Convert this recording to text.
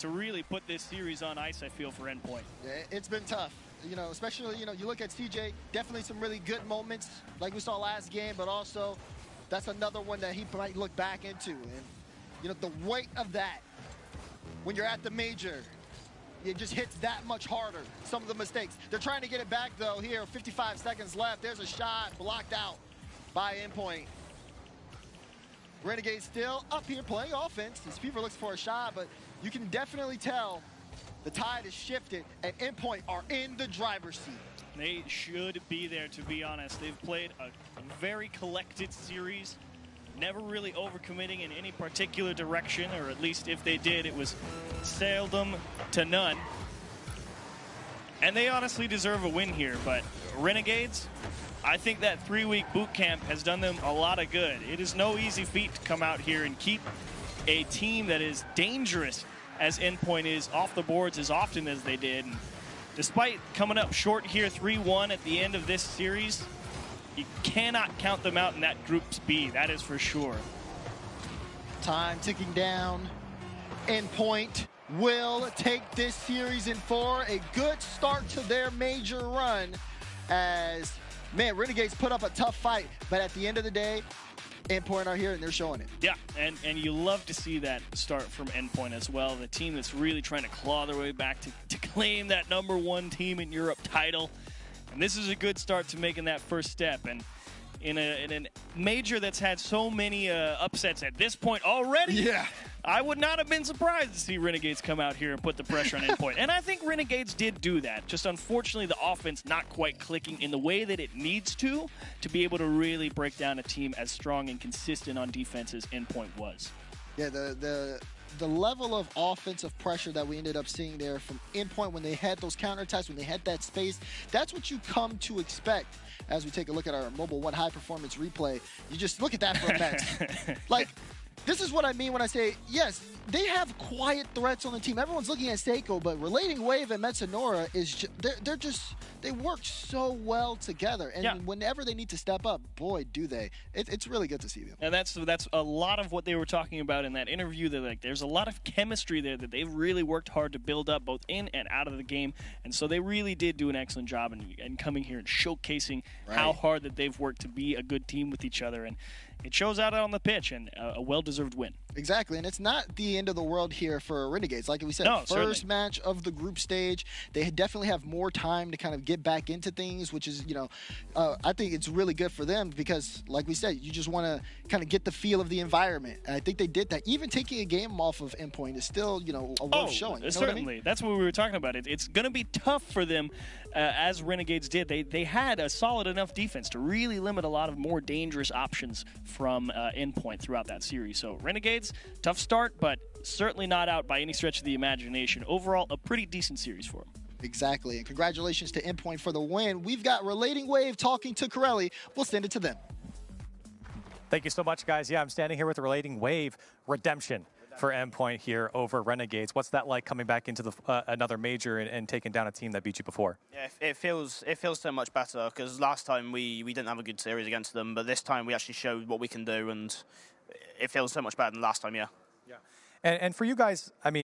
to really put this series on ice, I feel, for Endpoint. Yeah, it's been tough. You know, especially, you know, you look at CJ, definitely some really good moments like we saw last game, but also that's another one that he might look back into. And, you know, the weight of that, when you're at the major, it just hits that much harder, some of the mistakes. They're trying to get it back, though, here, 55 seconds left. There's a shot blocked out by Endpoint. Renegade still up here playing offense. This Fever looks for a shot, but you can definitely tell the tide has shifted, and Endpoint are in the driver's seat. They should be there, to be honest. They've played a very collected series, never really overcommitting in any particular direction, or at least if they did, it was seldom to none. And they honestly deserve a win here, but Renegades, I think that 3-week boot camp has done them a lot of good. It is no easy feat to come out here and keep a team that is dangerous as Endpoint is off the boards as often as they did. And despite coming up short here 3-1 at the end of this series, you cannot count them out in that Group B, that is for sure. Time ticking down. Endpoint will take this series in 4. A good start to their major run as, man, Renegades put up a tough fight, but at the end of the day, Endpoint are here and they're showing it. Yeah, and you love to see that start from Endpoint as well. The team that's really trying to claw their way back to claim that #1 team in Europe title. And this is a good start to making that first step. And in a major that's had so many upsets at this point already, yeah, I would not have been surprised to see Renegades come out here and put the pressure on Endpoint. And I think Renegades did do that. Just unfortunately, the offense not quite clicking in the way that it needs to be able to really break down a team as strong and consistent on defense as Endpoint was. Yeah, the level of offensive pressure that we ended up seeing there from Endpoint when they had those counterattacks, when they had that space, that's what you come to expect as we take a look at our Mobile 1 high-performance replay. You just look at that for a minute. Like, this is what I mean when I say, yes, they have quiet threats on the team. Everyone's looking at Seiko, but Relating Wave and Metsunora is they work so well together. And whenever they need to step up, boy, do they. It's really good to see them. And that's a lot of what they were talking about in that interview. That like there's a lot of chemistry there that they've really worked hard to build up both in and out of the game. And so they really did do an excellent job in coming here and showcasing how hard that they've worked to be a good team with each other. And it shows out on the pitch, and a well-deserved win. Exactly, and it's not the end of the world here for Renegades. Like we said, first match of the group stage. They definitely have more time to kind of get back into things, which is, you know, I think it's really good for them because, like we said, you just want to kind of get the feel of the environment. And I think they did that. Even taking a game off of Endpoint is still, you know, a worth showing. You know certainly. What I mean? That's what we were talking about. It's going to be tough for them, as Renegades did. They had a solid enough defense to really limit a lot of more dangerous options from Endpoint throughout that series. So Renegades, tough start, but certainly not out by any stretch of the imagination. Overall, a pretty decent series for them. Exactly, and congratulations to Endpoint for the win. We've got Relating Wave talking to Corelli. We'll send it to them. Thank you so much, guys. Yeah, I'm standing here with Relating Wave redemption for Endpoint here over Renegades. What's that like coming back into the another major and taking down a team that beat you before? Yeah, it feels so much better because last time we didn't have a good series against them, but this time we actually showed what we can do, and it feels so much better than last time. Yeah. Yeah. And for you guys, I mean,